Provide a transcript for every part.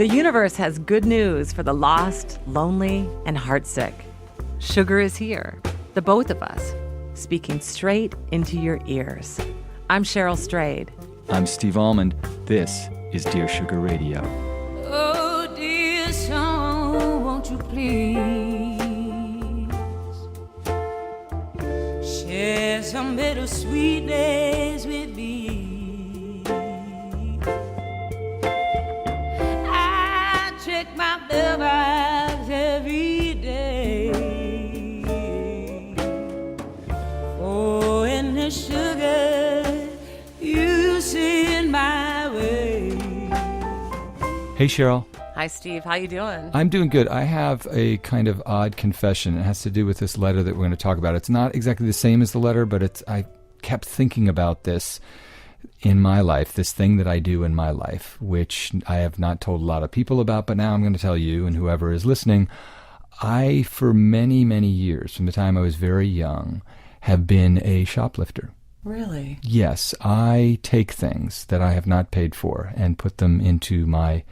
The universe has good news for the lost, lonely, and heartsick. Sugar is here, the both of us, speaking straight into your ears. I'm Cheryl Strayed. I'm Steve Almond. This is Dear Sugar Radio. Oh, dear song, won't you please share some bittersweet days with me? I check my mailbox every day for any sugar you send my way. Hey, Cheryl. Hi, Steve. How you doing? I'm doing good. I have a kind of odd confession. It has to do with this letter that we're going to talk about. It's not exactly the same as the letter, but I kept thinking about this in my life, this thing that I do in my life, which I have not told a lot of people about, but now I'm going to tell you and whoever is listening. I, for many, many years, from the time I was very young, have been a shoplifter. Really? Yes, I take things that I have not paid for and put them into my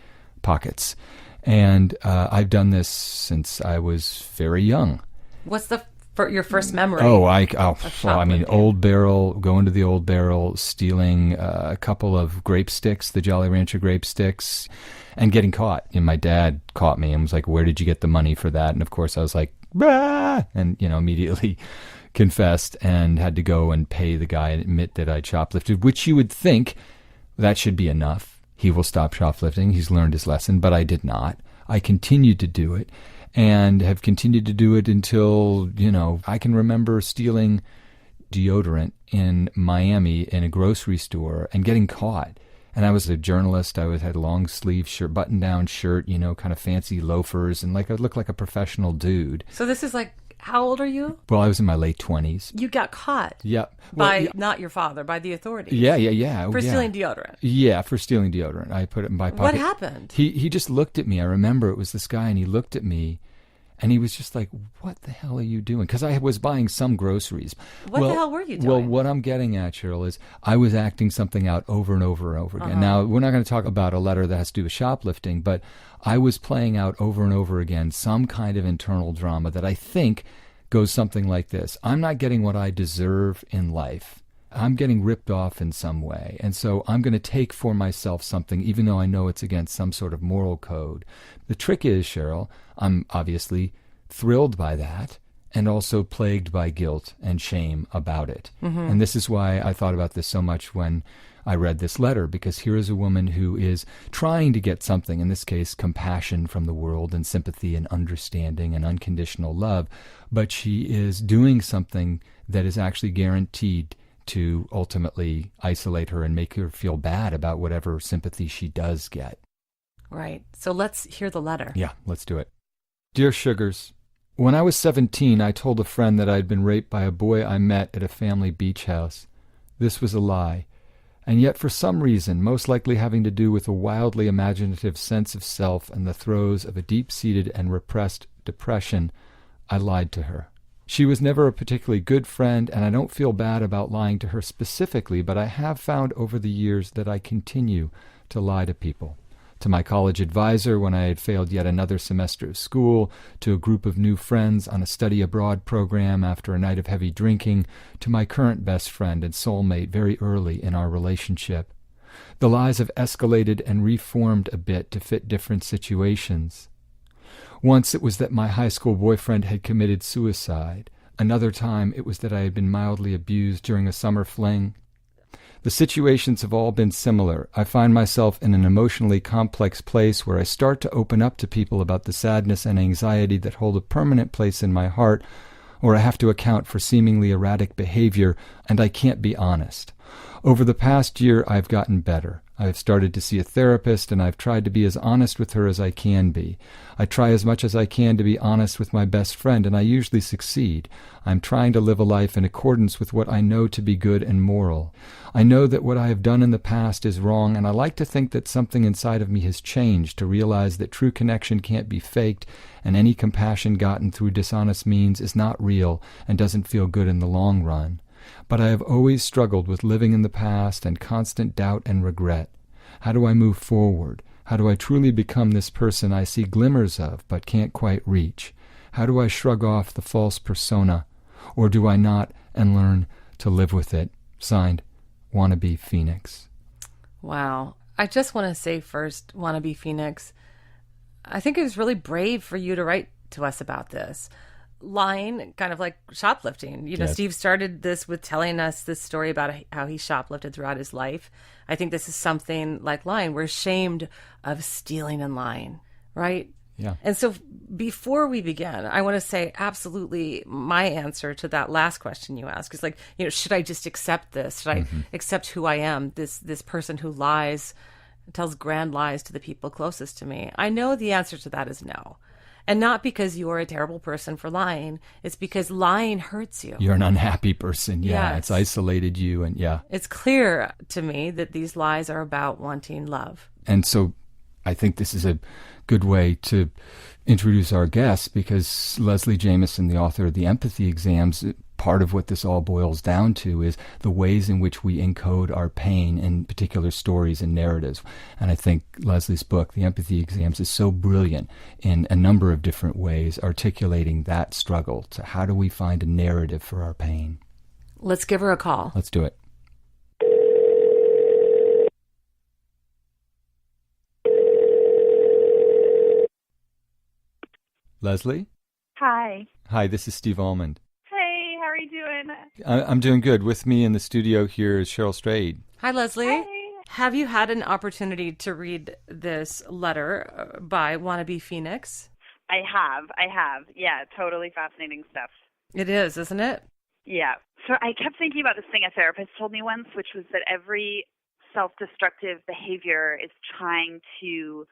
pockets. And I've done this since I was very young. What's your first memory? Old Barrel, going to the Old Barrel, stealing a couple of grape sticks, the Jolly Rancher grape sticks, and getting caught. And my dad caught me and was like, "Where did you get the money for that?" And of course I was like, "Bah!" And immediately confessed and had to go and pay the guy and admit that I'd shoplifted, which you would think that should be enough. He will stop shoplifting. He's learned his lesson, but I did not. I continued to do it and have continued to do it until, I can remember stealing deodorant in Miami in a grocery store and getting caught. And I was a journalist. I had a long sleeve shirt, button-down shirt, kind of fancy loafers, and I looked like a professional dude. So this is how old are you? Well, I was in my late 20s. You got caught. Yeah. Not your father, by the authorities. Yeah. For stealing deodorant. Yeah, for stealing deodorant. I put it in my pocket. What happened? He just looked at me. I remember it was this guy, and he looked at me, and he was just like, "What the hell are you doing?" Because I was buying some groceries. What the hell were you doing? Well, what I'm getting at, Cheryl, is I was acting something out over and over and over again. Uh-huh. Now, we're not going to talk about a letter that has to do with shoplifting, but I was playing out over and over again some kind of internal drama that I think goes something like this. I'm not getting what I deserve in life. I'm getting ripped off in some way. And so I'm going to take for myself something, even though I know it's against some sort of moral code. The trick is, Cheryl, I'm obviously thrilled by that and also plagued by guilt and shame about it. Mm-hmm. And this is why I thought about this so much when I read this letter, because here is a woman who is trying to get something, in this case, compassion from the world and sympathy and understanding and unconditional love, but she is doing something that is actually guaranteed to ultimately isolate her and make her feel bad about whatever sympathy she does get. Right. So let's hear the letter. Yeah, let's do it. Dear Sugars, when I was 17, I told a friend that I had been raped by a boy I met at a family beach house. This was a lie. And yet for some reason, most likely having to do with a wildly imaginative sense of self and the throes of a deep-seated and repressed depression, I lied to her. She was never a particularly good friend, and I don't feel bad about lying to her specifically, but I have found over the years that I continue to lie to people. To my college advisor when I had failed yet another semester of school, to a group of new friends on a study abroad program after a night of heavy drinking, to my current best friend and soulmate very early in our relationship. The lies have escalated and reformed a bit to fit different situations. Once it was that my high school boyfriend had committed suicide. Another time it was that I had been mildly abused during a summer fling. The situations have all been similar. I find myself in an emotionally complex place where I start to open up to people about the sadness and anxiety that hold a permanent place in my heart, or I have to account for seemingly erratic behavior, and I can't be honest. Over the past year, I've gotten better. I've started to see a therapist, and I've tried to be as honest with her as I can be. I try as much as I can to be honest with my best friend, and I usually succeed. I'm trying to live a life in accordance with what I know to be good and moral. I know that what I have done in the past is wrong, and I like to think that something inside of me has changed to realize that true connection can't be faked, and any compassion gotten through dishonest means is not real and doesn't feel good in the long run. But I have always struggled with living in the past and constant doubt and regret. How do I move forward? How do I truly become this person I see glimmers of but can't quite reach? How do I shrug off the false persona? Or do I not and learn to live with it? Signed, Wannabe Phoenix. Wow. I just want to say first, Wannabe Phoenix, I think it was really brave for you to write to us about this. Lying, kind of like shoplifting. Yes. Steve started this with telling us this story about how he shoplifted throughout his life. I think this is something like lying. We're ashamed of stealing and lying, right? Yeah. And so before we begin, I want to say absolutely my answer to that last question you asked is should I just accept this? Should I accept who I am, this person who lies, tells grand lies to the people closest to me? I know the answer to that is no. And not because you are a terrible person for lying. It's because lying hurts you. You're an unhappy person. Yeah. Yes. It's isolated you. And yeah. It's clear to me that these lies are about wanting love. And so I think this is a good way to introduce our guest, because Leslie Jamison, the author of the Empathy Exams, part of what this all boils down to is the ways in which we encode our pain in particular stories and narratives. And I think Leslie's book, The Empathy Exams, is so brilliant in a number of different ways, articulating that struggle to how do we find a narrative for our pain. Let's give her a call. Let's do it. Leslie? Hi. Hi, this is Steve Almond. Hey, how are you doing? I'm doing good. With me in the studio here is Cheryl Strayed. Hi, Leslie. Hi. Have you had an opportunity to read this letter by Wannabe Phoenix? I have. Yeah, totally fascinating stuff. It is, isn't it? Yeah. So I kept thinking about this thing a therapist told me once, which was that every self-destructive behavior is trying to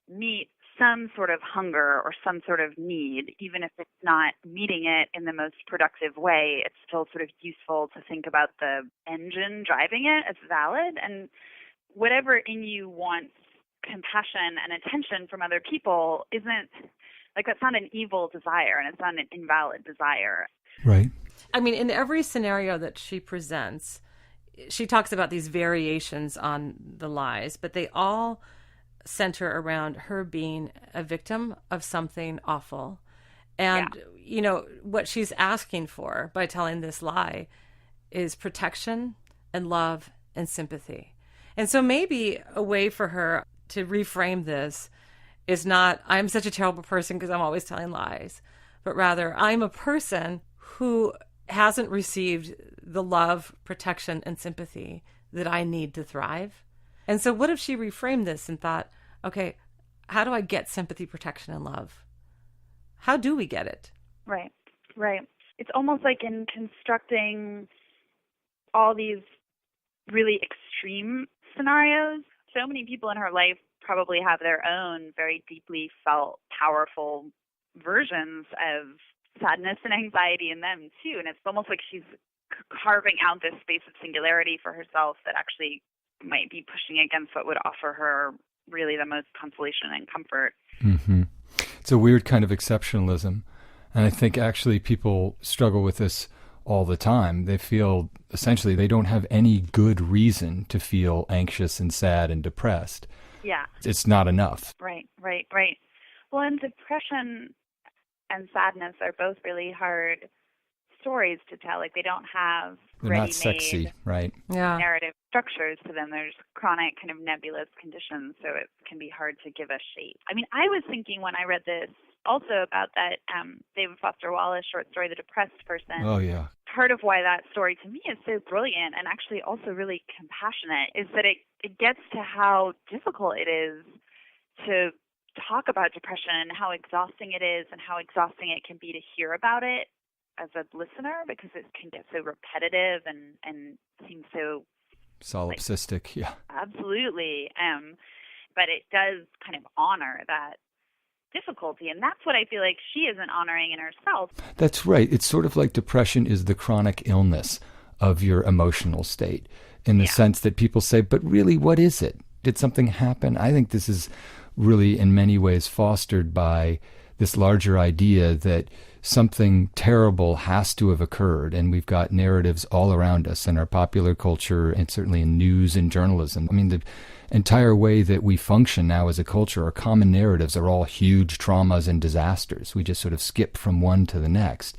meet some sort of hunger or some sort of need. Even if it's not meeting it in the most productive way, it's still sort of useful to think about the engine driving it as valid. And whatever in you wants compassion and attention from other people isn't, that's not an evil desire, and it's not an invalid desire. Right. I mean, in every scenario that she presents, she talks about these variations on the lies, but they all center around her being a victim of something awful. And, what she's asking for by telling this lie is protection and love and sympathy. And so maybe a way for her to reframe this is not, I'm such a terrible person because I'm always telling lies, but rather, I'm a person who hasn't received the love, protection, and sympathy that I need to thrive. And so what if she reframed this and thought, okay, how do I get sympathy, protection, and love? How do we get it? Right. It's almost like in constructing all these really extreme scenarios, so many people in her life probably have their own very deeply felt, powerful versions of sadness and anxiety in them too. And it's almost like she's carving out this space of singularity for herself that actually might be pushing against what would offer her really the most consolation and comfort. Mm-hmm. It's a weird kind of exceptionalism. And I think actually people struggle with this all the time. They feel essentially they don't have any good reason to feel anxious and sad and depressed. Yeah. It's not enough. Right. Well, and depression and sadness are both really hard stories to tell. They don't have They're not sexy, right? Yeah. narrative structures to them. There's chronic kind of nebulous conditions, so it can be hard to give a shape. I mean, I was thinking when I read this also about that David Foster Wallace short story, The Depressed Person. Oh, yeah. Part of why that story to me is so brilliant and actually also really compassionate is that it gets to how difficult it is to talk about depression, how exhausting it is, and how exhausting it can be to hear about it as a listener, because it can get so repetitive and seem so solipsistic. Yeah, absolutely. But it does kind of honor that difficulty, and that's what I feel like she isn't honoring in herself. That's right. It's sort of like depression is the chronic illness of your emotional state, in the sense that people say, but really, what is it? Did something happen? I think this is really in many ways fostered by this larger idea that something terrible has to have occurred, and we've got narratives all around us in our popular culture and certainly in news and journalism. I mean, the entire way that we function now as a culture, our common narratives are all huge traumas and disasters. We just sort of skip from one to the next.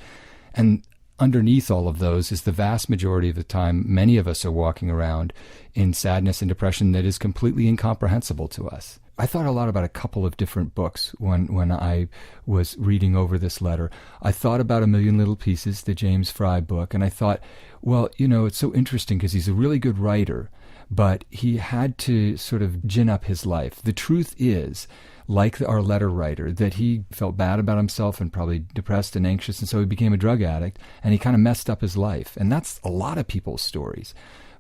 And underneath all of those is the vast majority of the time, many of us are walking around in sadness and depression that is completely incomprehensible to us. I thought a lot about a couple of different books when I was reading over this letter. I thought about A Million Little Pieces, the James Fry book, and I thought, well, it's so interesting because he's a really good writer, but he had to sort of gin up his life. The truth is, like our letter writer, that he felt bad about himself and probably depressed and anxious, and so he became a drug addict, and he kind of messed up his life. And that's a lot of people's stories.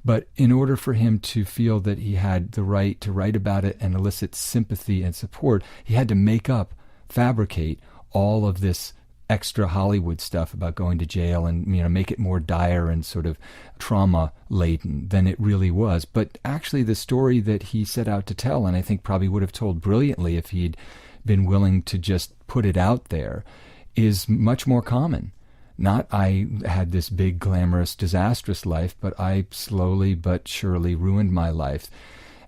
But in order for him to feel that he had the right to write about it and elicit sympathy and support, he had to fabricate all of this extra Hollywood stuff about going to jail and make it more dire and sort of trauma laden than it really was. But actually the story that he set out to tell, and I think probably would have told brilliantly if he'd been willing to just put it out there, is much more common. Not I had this big, glamorous, disastrous life, but I slowly but surely ruined my life.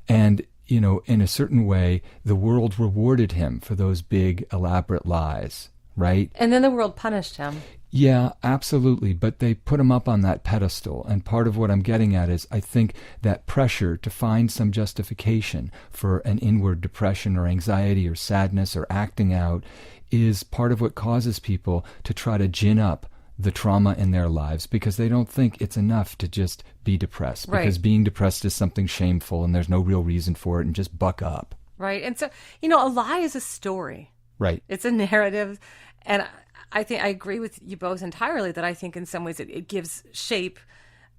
And, in a certain way, the world rewarded him for those big, elaborate lies, right? And then the world punished him. Yeah, absolutely. But they put him up on that pedestal. And part of what I'm getting at is I think that pressure to find some justification for an inward depression or anxiety or sadness or acting out is part of what causes people to try to gin up the trauma in their lives because they don't think it's enough to just be depressed. Right. Because being depressed is something shameful and there's no real reason for it, and just buck up. Right. And so, a lie is a story. Right. It's a narrative. And I think I agree with you both entirely that I think in some ways it gives shape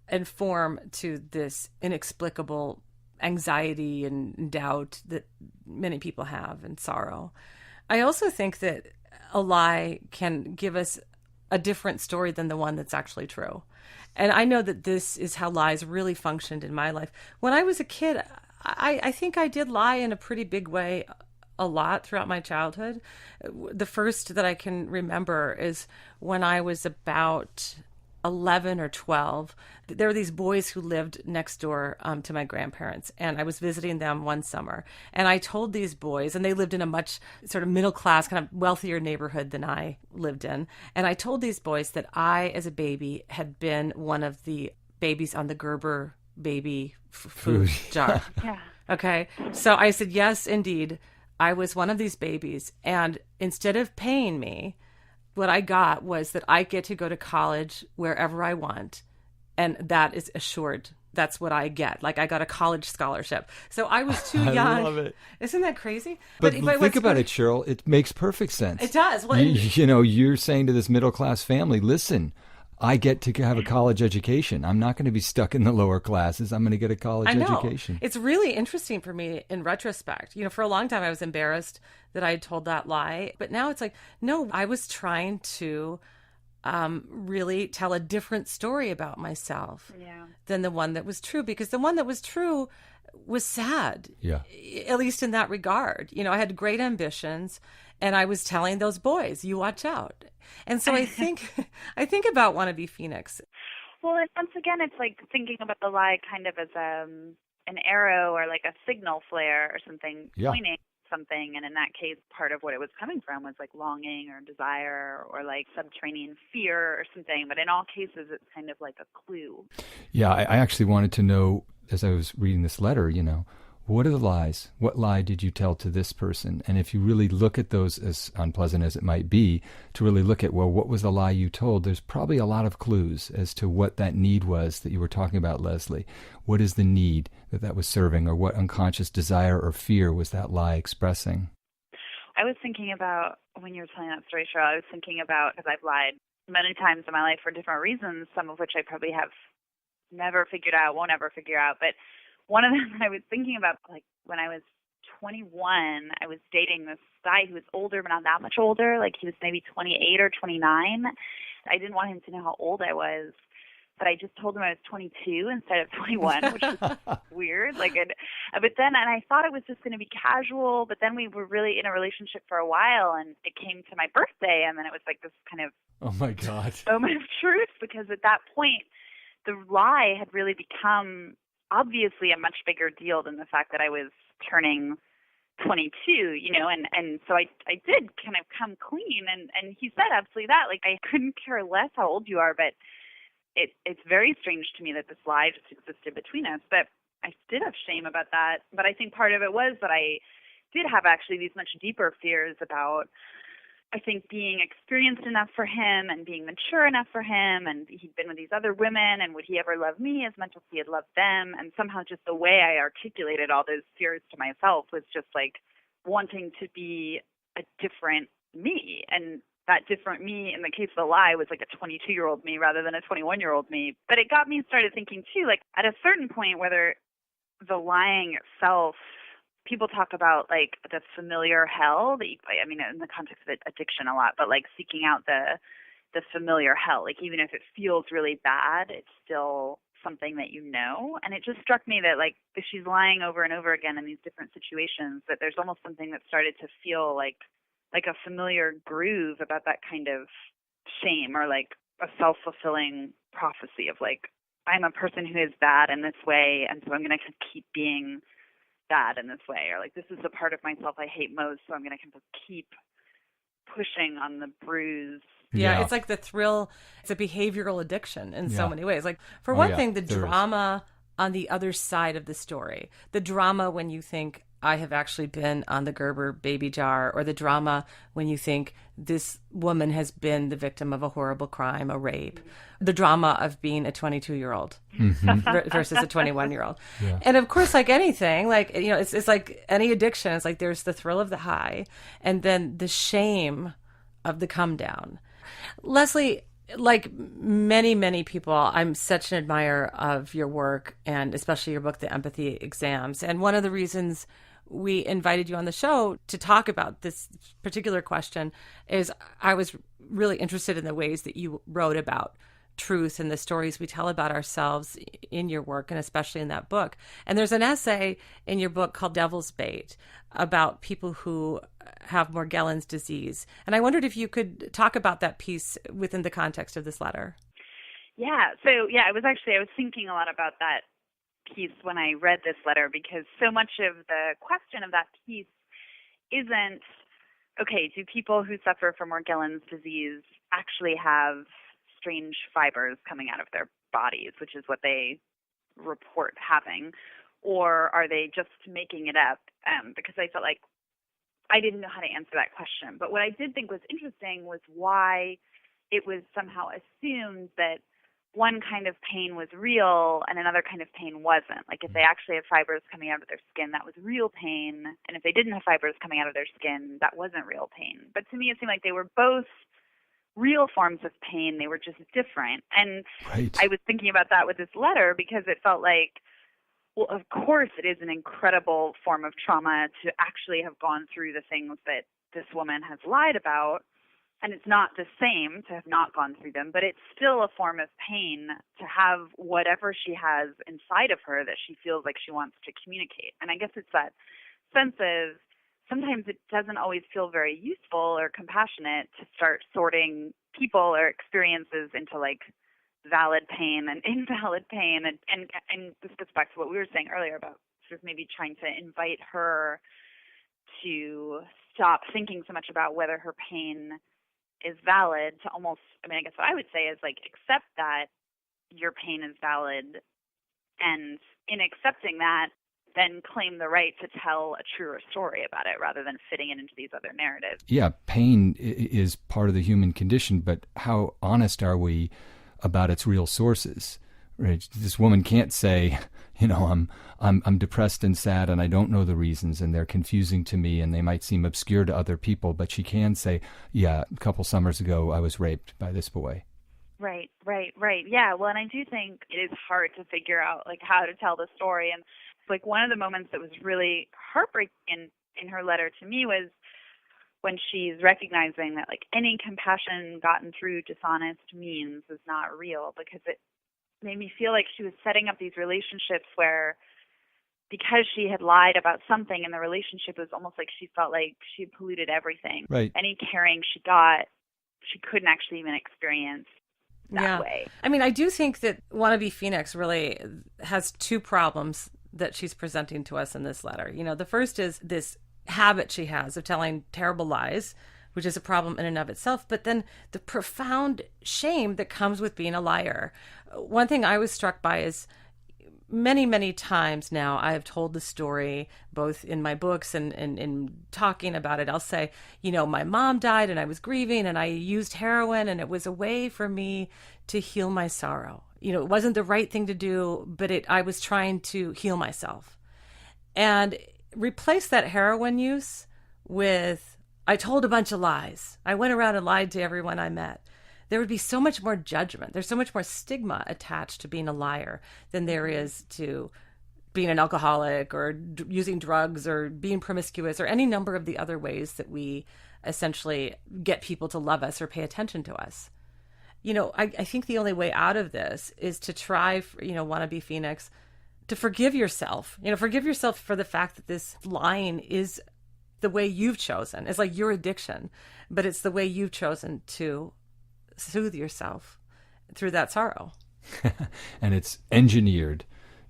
and form to this inexplicable anxiety and doubt that many people have and sorrow. I also think that a lie can give us a different story than the one that's actually true. And I know that this is how lies really functioned in my life. When I was a kid, I think I did lie in a pretty big way a lot throughout my childhood. The first that I can remember is when I was about 11 or 12. There were these boys who lived next door to my grandparents, and I was visiting them one summer. And I told these boys, and they lived in a much sort of middle class, kind of wealthier neighborhood than I lived in. And I told these boys that I, as a baby, had been one of the babies on the Gerber baby food jar. Yeah. Okay. So I said, yes, indeed, I was one of these babies. And instead of paying me, what I got was that I get to go to college wherever I want. And that is assured. That's what I get. Like I got a college scholarship. So I was too young. I love it. Isn't that crazy? But think about it, Cheryl. It makes perfect sense. It does. Well, you're saying to this middle class family, listen, I get to have a college education. I'm not going to be stuck in the lower classes. I'm going to get a college education. It's really interesting for me in retrospect. For a long time I was embarrassed that I had told that lie. But now it's like, no, I was trying to really tell a different story about myself than the one that was true. Because the one that was true was sad, at least in that regard. I had great ambitions, and I was telling those boys, you watch out. And so I think about Wannabe Phoenix. Well, and once again, it's like thinking about the lie kind of as an arrow or like a signal flare or something pointing something. And in that case, part of what it was coming from was like longing or desire or like subterranean fear or something. But in all cases, it's kind of like a clue. Yeah, I actually wanted to know, as I was reading this letter, what are the lies? What lie did you tell to this person? And if you really look at those, as unpleasant as it might be, to really look at, well, what was the lie you told? There's probably a lot of clues as to what that need was that you were talking about, Leslie. What is the need that was serving, or what unconscious desire or fear was that lie expressing? I was thinking about, when you were telling that story, Cheryl, I was thinking about, because I've lied many times in my life for different reasons, some of which I probably have never figured out, won't ever figure out, but one of them I was thinking about, like when I was 21, I was dating this guy who was older, but not that much older. Like he was maybe 28 or 29. I didn't want him to know how old I was. that I just told him I was 22 instead of 21, which was weird. But then, and I thought it was just going to be casual, but then we were really in a relationship for a while, and it came to my birthday, and then it was like this kind of Oh my God. moment of truth, because at that point, the lie had really become obviously a much bigger deal than the fact that I was turning 22, and so I did kind of come clean, and he said absolutely that. Like, I couldn't care less how old you are, but it's very strange to me that this lie just existed between us. But I did have shame about that. But I think part of it was that I did have actually these much deeper fears about, I think, being experienced enough for him and being mature enough for him. And he'd been with these other women, and would he ever love me as much as he had loved them? And somehow just the way I articulated all those fears to myself was just like wanting to be a different me. And that different me in the case of the lie was like a 22-year-old me rather than a 21-year-old me. But it got me started thinking too, like at a certain point, whether the lying itself, people talk about like the familiar hell that I mean, in the context of addiction a lot, but like seeking out the familiar hell, like even if it feels really bad, it's still something that you know. And it just struck me that like if she's lying over and over again in these different situations, that there's almost something that started to feel like a familiar groove about that kind of shame, or like a self-fulfilling prophecy of like, I'm a person who is bad in this way, and so I'm going to keep being bad in this way, or like this is the part of myself I hate most, so I'm going to kind of keep pushing on the bruise. Yeah, it's like the thrill. It's a behavioral addiction in so many ways. Like, for one thing, the drama on the other side of the story, the drama when you think, I have actually been on the Gerber baby jar, or the drama when you think this woman has been the victim of a horrible crime, a rape, the drama of being a 22-year-old versus a 21-year-old. Yeah. And of course, like anything, like, it's like any addiction. It's like there's the thrill of the high and then the shame of the come down. Leslie, like many, many people, I'm such an admirer of your work, and especially your book, The Empathy Exams. And one of the reasons we invited you on the show to talk about this particular question is I was really interested in the ways that you wrote about truth and the stories we tell about ourselves in your work, and especially in that book. And there's an essay in your book called Devil's Bait about people who have Morgellons disease. And I wondered if you could talk about that piece within the context of this letter. Yeah. So, I was thinking a lot about that piece when I read this letter, because so much of the question of that piece isn't, okay, do people who suffer from Morgellons disease actually have strange fibers coming out of their bodies, which is what they report having, or are they just making it up? Because I felt like I didn't know how to answer that question. But what I did think was interesting was why it was somehow assumed that one kind of pain was real and another kind of pain wasn't. Like if they actually had fibers coming out of their skin, that was real pain. And if they didn't have fibers coming out of their skin, that wasn't real pain. But to me, it seemed like they were both real forms of pain. They were just different. And I was thinking about that with this letter, because it felt like, well, of course it is an incredible form of trauma to actually have gone through the things that this woman has lied about. And it's not the same to have not gone through them, but it's still a form of pain to have whatever she has inside of her that she feels like she wants to communicate. And I guess it's that sense of sometimes it doesn't always feel very useful or compassionate to start sorting people or experiences into like valid pain and invalid pain. And this gets back to what we were saying earlier about sort of maybe trying to invite her to stop thinking so much about whether her pain is valid, to almost, I mean, I guess what I would say is like, accept that your pain is valid, and in accepting that, then claim the right to tell a truer story about it rather than fitting it into these other narratives. Yeah, pain is part of the human condition, but how honest are we about its real sources? Right? This woman can't say, I'm depressed and sad and I don't know the reasons and they're confusing to me and they might seem obscure to other people, but she can say, yeah, a couple summers ago I was raped by this boy. Right. Yeah, well, and I do think it is hard to figure out like how to tell the story. And like one of the moments that was really heartbreaking in her letter to me was when she's recognizing that like any compassion gotten through dishonest means is not real, because made me feel like she was setting up these relationships where, because she had lied about something in the relationship, it was almost like she felt like she had polluted everything. Right. Any caring she got, she couldn't actually even experience that way. I mean, I do think that Wannabe Phoenix really has two problems that she's presenting to us in this letter. You know, the first is this habit she has of telling terrible lies, which is a problem in and of itself, but then the profound shame that comes with being a liar. One thing I was struck by is many, many times now I have told the story, both in my books and in talking about it. I'll say, you know, my mom died and I was grieving and I used heroin, and it was a way for me to heal my sorrow. You know, it wasn't the right thing to do, but I was trying to heal myself. And replace that heroin use with, I told a bunch of lies. I went around and lied to everyone I met. There would be so much more judgment. There's so much more stigma attached to being a liar than there is to being an alcoholic or using drugs or being promiscuous or any number of the other ways that we essentially get people to love us or pay attention to us. You know, I think the only way out of this is to try, you know, Wannabe Phoenix, to forgive yourself. You know, forgive yourself for the fact that this lying is the way you've chosen. It's like your addiction, but it's the way you've chosen to soothe yourself through that sorrow. And it's engineered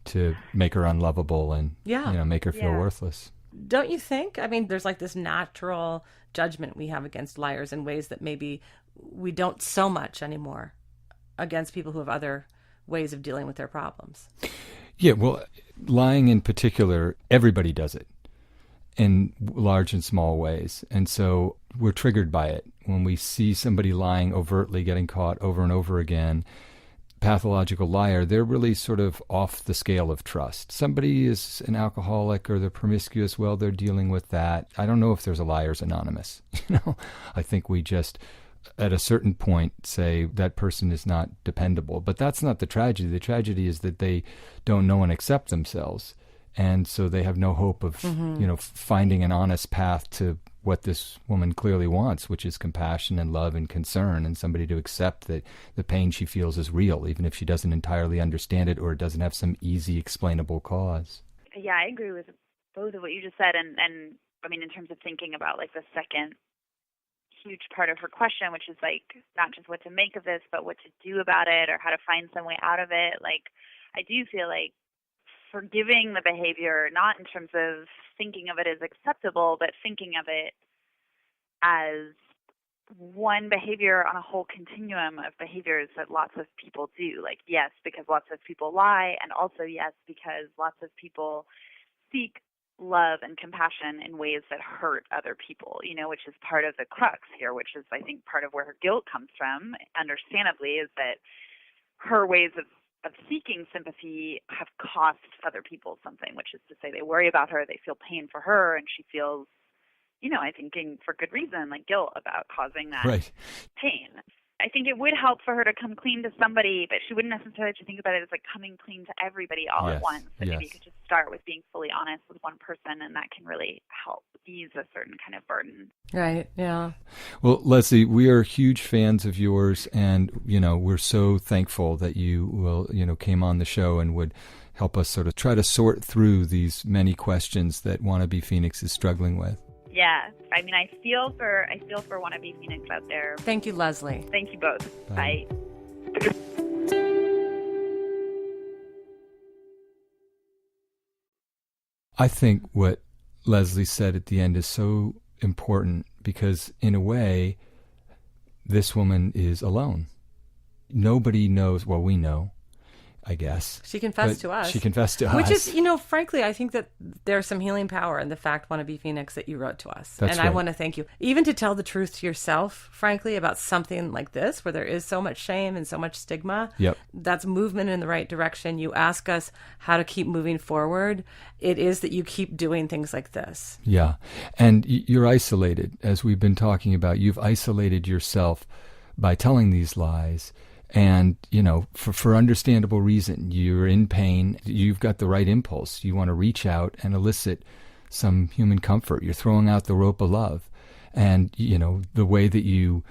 to make her unlovable and you know, make her feel worthless. Don't you think? I mean, there's like this natural judgment we have against liars in ways that maybe we don't so much anymore against people who have other ways of dealing with their problems. Yeah, well, lying in particular, everybody does it in large and small ways. And so we're triggered by it. When we see somebody lying overtly, getting caught over and over again, pathological liar, they're really sort of off the scale of trust. Somebody is an alcoholic or they're promiscuous, well, they're dealing with that. I don't know if there's a Liars Anonymous. You know, I think we just, at a certain point, say that person is not dependable. But that's not the tragedy. The tragedy is that they don't know and accept themselves. And so they have no hope of, you know, finding an honest path to what this woman clearly wants, which is compassion and love and concern, and somebody to accept that the pain she feels is real, even if she doesn't entirely understand it or it doesn't have some easy explainable cause. Yeah, I agree with both of what you just said. And I mean, in terms of thinking about like the second huge part of her question, which is like not just what to make of this, but what to do about it or how to find some way out of it. Like, I do feel like forgiving the behavior, not in terms of thinking of it as acceptable, but thinking of it as one behavior on a whole continuum of behaviors that lots of people do. Like, yes, because lots of people lie, and also yes, because lots of people seek love and compassion in ways that hurt other people, you know, which is part of the crux here, which is, I think, part of where her guilt comes from, understandably, is that her ways of seeking sympathy have cost other people something, which is to say they worry about her, they feel pain for her, and she feels, you know, I think for good reason, like guilt about causing that pain. I think it would help for her to come clean to somebody, but she wouldn't necessarily have to think about it as like coming clean to everybody all at once. But maybe you could just start with being fully honest with one person, and that can really help ease a certain kind of burden. Right, yeah. Well, Leslie, we are huge fans of yours, and, you know, we're so thankful that you will, you know, came on the show and would help us sort of try to sort through these many questions that Wannabe Phoenix is struggling with. Yeah, I mean, I feel for Wannabe Phoenix out there. Thank you, Leslie. Thank you both. Bye. I think what Leslie said at the end is so important because, in a way, this woman is alone. Nobody knows, well, we know, I guess. She confessed to us. She confessed to us. Which is, you know, frankly, I think that there's some healing power in the fact, Wannabe Phoenix, that you wrote to us. That's and right. I want to thank you. Even to tell the truth to yourself, frankly, about something like this, where there is so much shame and so much stigma, that's movement in the right direction. You ask us how to keep moving forward. It is that you keep doing things like this. Yeah. And you're isolated, as we've been talking about. You've isolated yourself by telling these lies. And, you know, for understandable reason, you're in pain. You've got the right impulse. You want to reach out and elicit some human comfort. You're throwing out the rope of love. And, you know, the way that you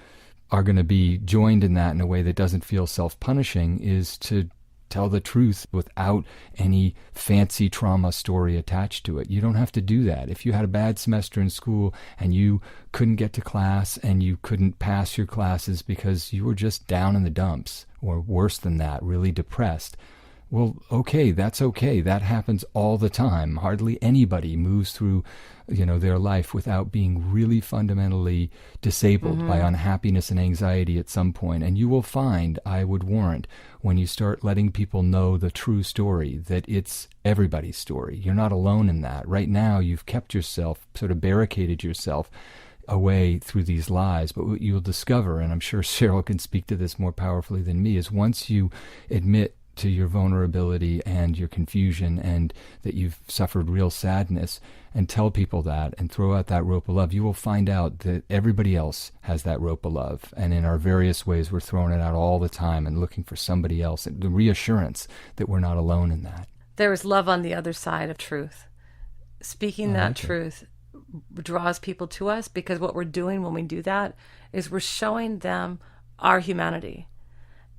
are going to be joined in that in a way that doesn't feel self-punishing is to tell the truth without any fancy trauma story attached to it. You don't have to do that. If you had a bad semester in school and you couldn't get to class and you couldn't pass your classes because you were just down in the dumps, or worse than that, really depressed, well, okay, that's okay. That happens all the time. Hardly anybody moves through, their life without being really fundamentally disabled by unhappiness and anxiety at some point. And you will find, I would warrant, when you start letting people know the true story, that it's everybody's story. You're not alone in that. Right now, you've kept yourself, sort of barricaded yourself away through these lies. But what you'll discover, and I'm sure Cheryl can speak to this more powerfully than me, is once you admit to your vulnerability and your confusion and that you've suffered real sadness, and tell people that and throw out that rope of love, you will find out that everybody else has that rope of love. And in our various ways, we're throwing it out all the time and looking for somebody else, and the reassurance that we're not alone in that. There is love on the other side of truth. Speaking that truth draws people to us, because what we're doing when we do that is we're showing them our humanity.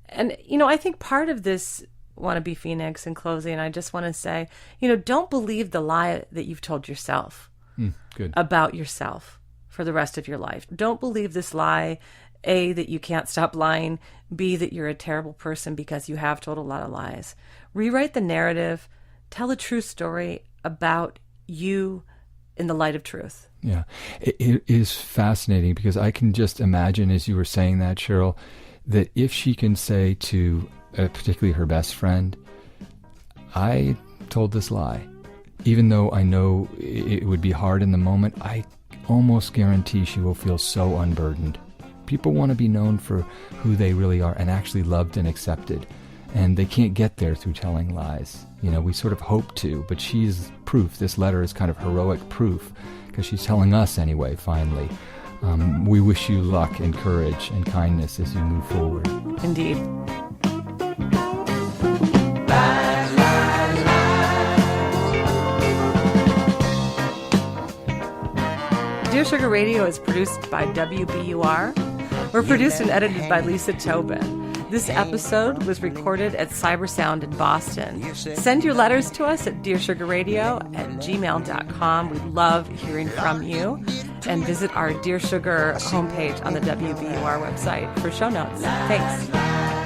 And, I think part of this Wannabe Phoenix, in closing, I just want to say, don't believe the lie that you've told yourself about yourself for the rest of your life. Don't believe this lie, A, that you can't stop lying, B, that you're a terrible person because you have told a lot of lies. Rewrite the narrative, tell a true story about you in the light of truth. Yeah, it is fascinating, because I can just imagine, as you were saying that, Cheryl, that if she can say to particularly her best friend, I told this lie, even though I know it would be hard in the moment, I almost guarantee she will feel so unburdened. People want to be known for who they really are and actually loved and accepted. And they can't get there through telling lies. We sort of hope to, but she's proof. This letter is kind of heroic proof, because she's telling us anyway, finally. We wish you luck and courage and kindness as you move forward. Indeed. Dear Sugar Radio is produced by WBUR. We're produced and edited by Lisa Tobin. This episode was recorded at Cybersound in Boston. Send your letters to us at dearsugarradio@gmail.com. We love hearing from you. And visit our Dear Sugar homepage on the WBUR website for show notes. Thanks.